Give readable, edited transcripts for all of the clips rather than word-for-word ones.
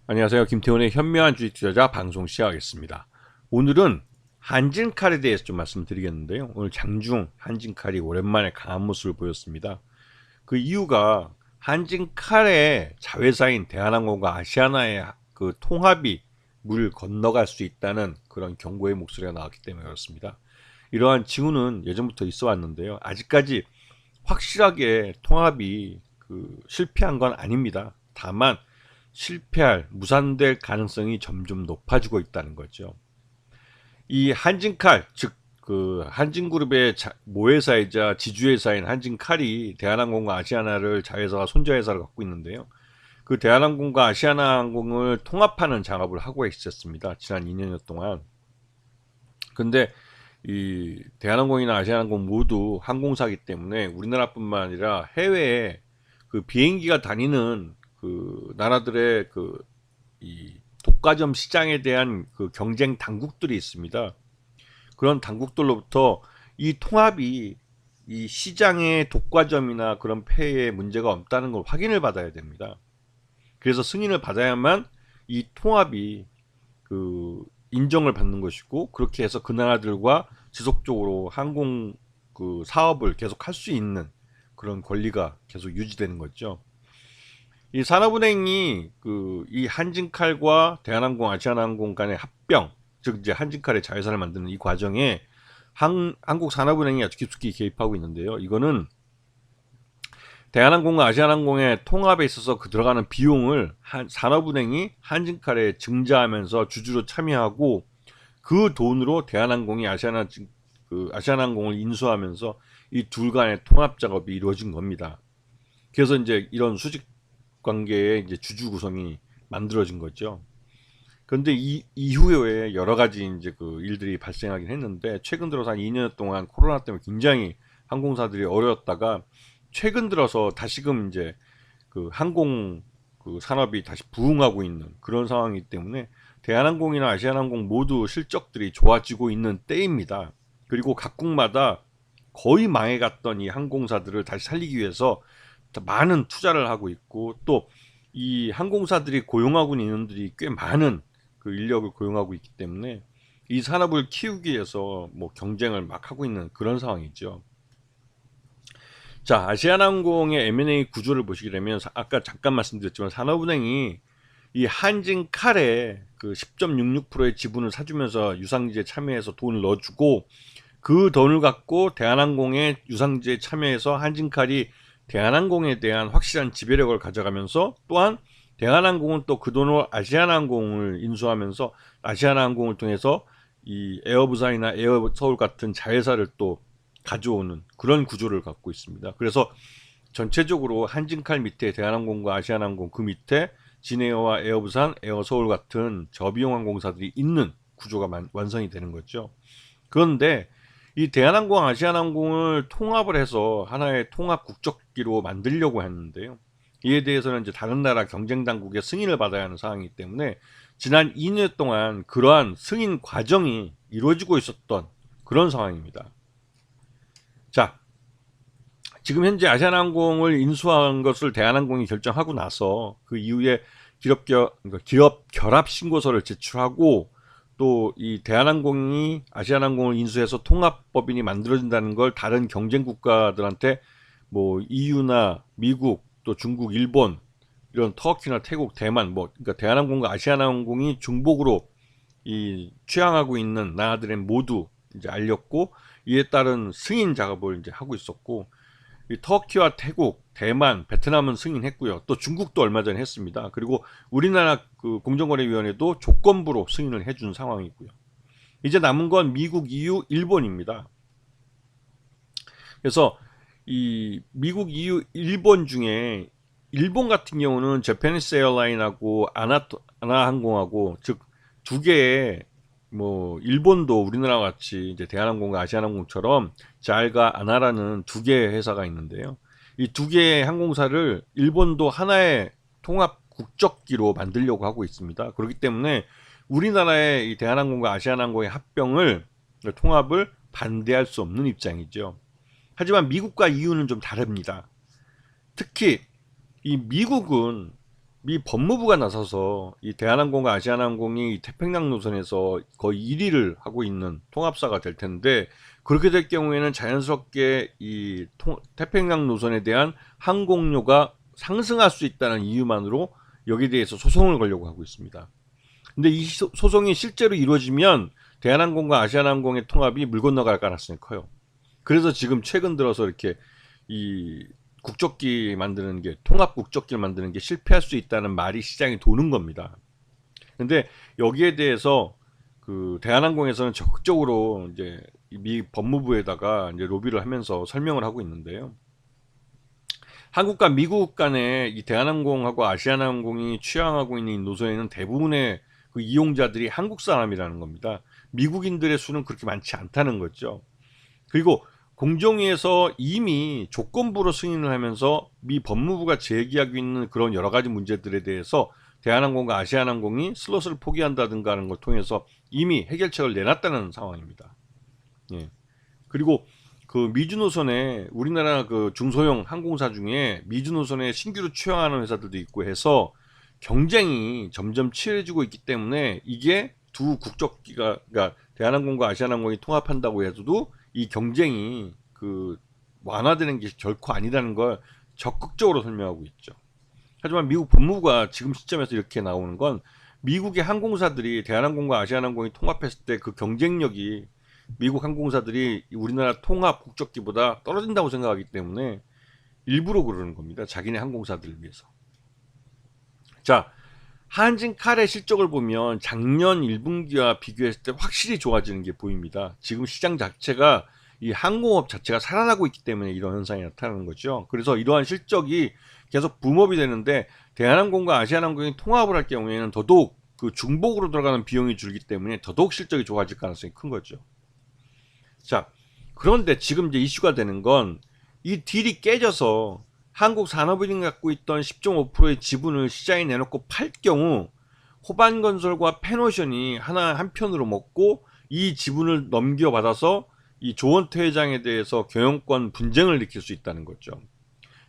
안녕하세요. 김태훈의 현명한 주식 투자자 방송 시작하겠습니다. 오늘은 한진칼에 대해서 좀 말씀드리겠는데요. 오늘 장중 한진칼이 오랜만에 강한 모습을 보였습니다. 그 이유가 한진칼의 자회사인 대한항공과 아시아나의 그 통합이 물 건너갈 수 있다는 그런 경고의 목소리가 나왔기 때문에 그렇습니다. 이러한 징후는 예전부터 있어 왔는데요. 아직까지 확실하게 통합이 실패한 건 아닙니다. 다만 실패할, 무산될 가능성이 점점 높아지고 있다는 거죠. 이 한진칼, 즉 한진그룹의 모회사이자 지주회사인 한진칼이 대한항공과 아시아나를 자회사와 손자회사를 갖고 있는데요. 그 대한항공과 아시아나항공을 통합하는 작업을 하고 있었습니다. 지난 2년여 동안. 근데 이 대한항공이나 아시아나항공 모두 항공사기 때문에 우리나라뿐만 아니라 해외에 그 비행기가 다니는 그 나라들의 이 독과점 시장에 대한 그 경쟁 당국들이 있습니다. 그런 당국들로부터 이 통합이 이 시장의 독과점이나 그런 폐해에 문제가 없다는 걸 확인을 받아야 됩니다. 그래서 승인을 받아야만 이 통합이 인정을 받는 것이고, 그렇게 해서 그 나라들과 지속적으로 항공 사업을 계속 할 수 있는 그런 권리가 계속 유지되는 거죠. 이 산업은행이 이 한진칼과 대한항공, 아시아나항공 간의 합병, 즉 이제 한진칼의 자회사를 만드는 이 과정에 한국산업은행이 아주 깊숙이 개입하고 있는데요. 이거는 대한항공과 아시아나항공의 통합에 있어서 들어가는 비용을 산업은행이 한진칼에 증자하면서 주주로 참여하고, 그 돈으로 대한항공이 아시아나항공을 인수하면서 이 둘 간의 통합 작업이 이루어진 겁니다. 그래서 이제 이런 수직 관계의 이제 주주 구성이 만들어진 거죠. 그런데 이 이후에 여러 가지 이제 일들이 발생하긴 했는데, 최근 들어서 한 2년 동안 코로나 때문에 굉장히 항공사들이 어려웠다가 최근 들어서 다시금 이제 항공 산업이 다시 부흥하고 있는 그런 상황이기 때문에 대한항공이나 아시아나항공 모두 실적들이 좋아지고 있는 때입니다. 그리고 각국마다 거의 망해갔던 이 항공사들을 다시 살리기 위해서 많은 투자를 하고 있고, 또 이 항공사들이 고용하고 있는 인원들이 꽤 많은 인력을 고용하고 있기 때문에 이 산업을 키우기 위해서 뭐 경쟁을 막 하고 있는 그런 상황이죠. 자, 아시아나항공의 M&A 구조를 보시게 되면 아까 잠깐 말씀드렸지만 산업은행이 이 한진칼에 10.66%의 지분을 사주면서 유상지에 참여해서 돈을 넣어주고, 그 돈을 갖고 대한항공의 유상지에 참여해서 한진칼이 대한항공에 대한 확실한 지배력을 가져가면서, 또한 대한항공은 또 그 돈으로 아시아나항공을 인수하면서 아시아나항공을 통해서 이 에어부산이나 에어서울 같은 자회사를 또 가져오는 그런 구조를 갖고 있습니다. 그래서 전체적으로 한진칼 밑에 대한항공과 아시아나항공, 그 밑에 진에어와 에어부산, 에어서울 같은 저비용 항공사들이 있는 구조가 완성이 되는 거죠. 그런데 이 대한항공, 아시아나항공을 통합을 해서 하나의 통합 국적기로 만들려고 했는데요. 이에 대해서는 이제 다른 나라 경쟁 당국의 승인을 받아야 하는 상황이기 때문에 지난 2년 동안 그러한 승인 과정이 이루어지고 있었던 그런 상황입니다. 자, 지금 현재 아시아나항공을 인수한 것을 대한항공이 결정하고 나서 그 이후에 기업 결합 신고서를 제출하고, 또 이 대한항공이 아시아나항공을 인수해서 통합법인이 만들어진다는 걸 다른 경쟁 국가들한테 뭐 EU나 미국, 또 중국, 일본, 이런 터키나 태국, 대만, 그러니까 대한항공과 아시아나항공이 중복으로 이 취항하고 있는 나라들은 모두 이제 알렸고, 이에 따른 승인 작업을 이제 하고 있었고, 이 터키와 태국, 대만, 베트남은 승인했고요. 또 중국도 얼마 전에 했습니다. 그리고 우리나라 공정거래위원회도 조건부로 승인을 해준 상황이고요. 이제 남은 건 미국, EU, 일본입니다. 그래서 이 미국, EU, 일본 중에 일본 같은 경우는 제페니스 에어라인하고 아나항공하고, 즉 두 개의 뭐 일본도 우리나라 같이 이제 대한항공과 아시아나항공처럼 잘가 아나라는 두 개의 회사가 있는데요. 이 두 개의 항공사를 일본도 하나의 통합 국적기로 만들려고 하고 있습니다. 그렇기 때문에 우리나라의 이 대한항공과 아시아나항공의 합병을, 통합을 반대할 수 없는 입장이죠. 하지만 미국과 EU는 좀 다릅니다. 특히 이 미국은 미 법무부가 나서서 이 대한항공과 아시아나항공이 이 태평양 노선에서 거의 1위를 하고 있는 통합사가 될 텐데, 그렇게 될 경우에는 자연스럽게 이 태평양 노선에 대한 항공료가 상승할 수 있다는 이유만으로 여기에 대해서 소송을 걸려고 하고 있습니다. 근데 이 소송이 실제로 이루어지면 대한항공과 아시아나항공의 통합이 물 건너갈 가능성이 커요. 그래서 지금 최근 들어서 이렇게 이 국적기 만드는 게, 통합 국적기를 만드는 게 실패할 수 있다는 말이 시장에 도는 겁니다. 근데 여기에 대해서 그 대한항공에서는 적극적으로 이제 미 법무부에다가 이제 로비를 하면서 설명을 하고 있는데요. 한국과 미국 간에 이 대한항공하고 아시아나항공이 취항하고 있는 이 노선에는 대부분의 그 이용자들이 한국 사람이라는 겁니다. 미국인들의 수는 그렇게 많지 않다는 거죠. 그리고 공정위에서 이미 조건부로 승인을 하면서 미 법무부가 제기하고 있는 그런 여러 가지 문제들에 대해서 대한항공과 아시아나항공이 슬롯을 포기한다든가 하는 걸 통해서 이미 해결책을 내놨다는 상황입니다. 예. 그리고 그 미주 노선에 우리나라 그 중소형 항공사 중에 미주 노선에 신규로 취항하는 회사들도 있고 해서 경쟁이 점점 치열해지고 있기 때문에 이게 두 국적기가, 그러니까 대한항공과 아시아나항공이 통합한다고 해도 이 경쟁이 그 완화되는 게 결코 아니라는 걸 적극적으로 설명하고 있죠. 하지만 미국 법무부가 지금 시점에서 이렇게 나오는 건 미국의 항공사들이 대한항공과 아시아나항공이 통합했을 때 그 경쟁력이 미국 항공사들이 우리나라 통합 국적기보다 떨어진다고 생각하기 때문에 일부러 그러는 겁니다. 자기네 항공사들을 위해서. 자, 한진칼의 실적을 보면 작년 1분기와 비교했을 때 확실히 좋아지는 게 보입니다. 지금 시장 자체가, 이 항공업 자체가 살아나고 있기 때문에 이런 현상이 나타나는 거죠. 그래서 이러한 실적이 계속 붐업이 되는데, 대한항공과 아시아나항공이 통합을 할 경우에는 더더욱 그 중복으로 들어가는 비용이 줄기 때문에 더더욱 실적이 좋아질 가능성이 큰 거죠. 자, 그런데 지금 이제 이슈가 되는 건 이 딜이 깨져서 한국 산업은행이 갖고 있던 10.5%의 지분을 시장에 내놓고 팔 경우 호반건설과 페노션이 하나 한편으로 먹고 이 지분을 넘겨받아서 이 조원태 회장에 대해서 경영권 분쟁을 일으킬 수 있다는 거죠.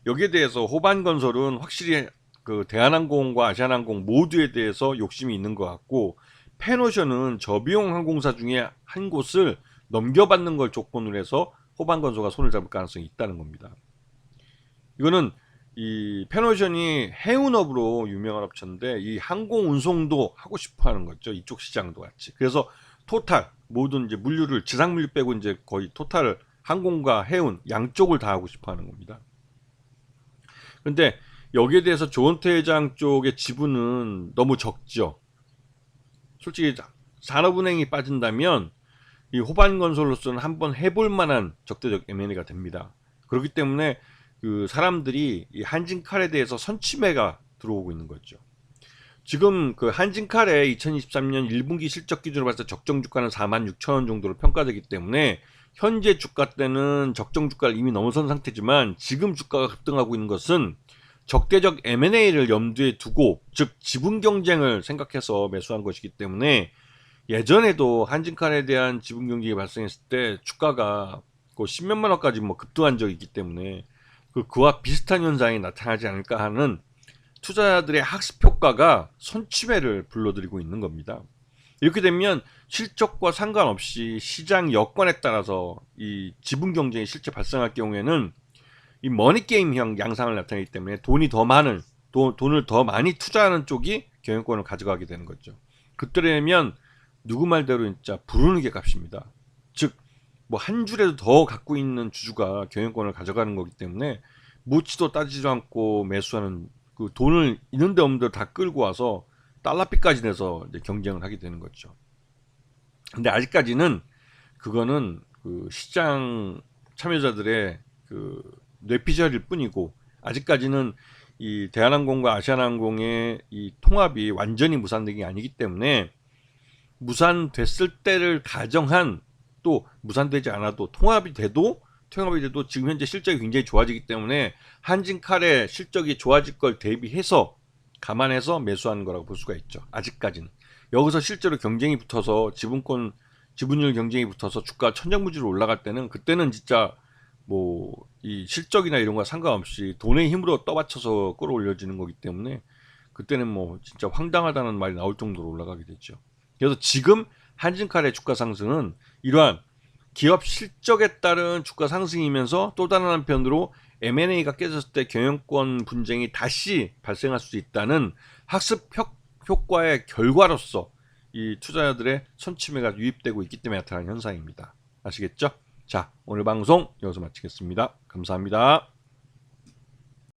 여기에 대해서 호반건설은 확실히 그 대한항공과 아시아나항공 모두에 대해서 욕심이 있는 것 같고, 페노션은 저비용 항공사 중에 한 곳을 넘겨받는 걸 조건으로 해서 호반건설과 손을 잡을 가능성이 있다는 겁니다. 이거는 이 페노션이 해운업으로 유명한 업체인데 이 항공 운송도 하고 싶어 하는 거죠. 이쪽 시장도 같이. 그래서 토탈 모든 이제 물류를, 지상 물류 빼고 이제 거의 토탈 항공과 해운 양쪽을 다 하고 싶어 하는 겁니다. 근데 여기에 대해서 조원태 회장 쪽의 지분은 너무 적죠. 솔직히 산업은행이 빠진다면 이 호반건설로서는 한번 해볼 만한 적대적 M&A가 됩니다. 그렇기 때문에 그 사람들이 이 한진칼에 대해서 선취매가 들어오고 있는 거죠. 지금 그 한진칼의 2023년 1분기 실적 기준으로 봤을 때 적정 주가는 46,000원 정도로 평가되기 때문에 현재 주가 때는 적정 주가를 이미 넘어선 상태지만, 지금 주가가 급등하고 있는 것은 적대적 M&A를 염두에 두고, 즉 지분 경쟁을 생각해서 매수한 것이기 때문에, 예전에도 한진칼에 대한 지분 경쟁이 발생했을 때 주가가 그 10몇만 원까지 뭐 급등한 적이 있기 때문에 그와 비슷한 현상이 나타나지 않을까 하는 투자자들의 학습 효과가 선취매를 불러들이고 있는 겁니다. 이렇게 되면 실적과 상관없이 시장 여건에 따라서 이 지분 경쟁이 실제 발생할 경우에는 이 머니게임형 양상을 나타내기 때문에 돈을 더 많이 투자하는 쪽이 경영권을 가져가게 되는 거죠. 그때 되면 누구 말대로 진짜 부르는 게 값입니다. 즉 뭐 한 줄에도 더 갖고 있는 주주가 경영권을 가져가는 거기 때문에 묻지도 따지지도 않고 매수하는, 그 돈을 있는데 없는데 다 끌고 와서 달러빚까지 내서 이제 경쟁을 하게 되는 거죠. 근데 아직까지는 그거는 그 시장 참여자들의 그 뇌피셜일 뿐이고, 아직까지는 이 대한항공과 아시아나항공의 이 통합이 완전히 무산된 게 아니기 때문에, 무산됐을 때를 가정한, 또 무산되지 않아도 통합이 돼도 지금 현재 실적이 굉장히 좋아지기 때문에 한진칼의 실적이 좋아질 걸 대비해서 감안해서 매수하는 거라고 볼 수가 있죠. 아직까지는. 여기서 실제로 경쟁이 붙어서 지분율 경쟁이 붙어서 주가 천정부지로 올라갈 때는, 그때는 진짜 뭐 이 실적이나 이런 거 상관없이 돈의 힘으로 떠받쳐서 끌어올려지는 거기 때문에 그때는 뭐 진짜 황당하다는 말이 나올 정도로 올라가게 됐죠. 그래서 지금 한진칼의 주가 상승은 이러한 기업 실적에 따른 주가 상승이면서 또 다른 한편으로 M&A가 깨졌을 때 경영권 분쟁이 다시 발생할 수 있다는 학습 효과의 결과로서 이 투자자들의 선침해가 유입되고 있기 때문에 나타나는 현상입니다. 아시겠죠? 자, 오늘 방송 여기서 마치겠습니다. 감사합니다.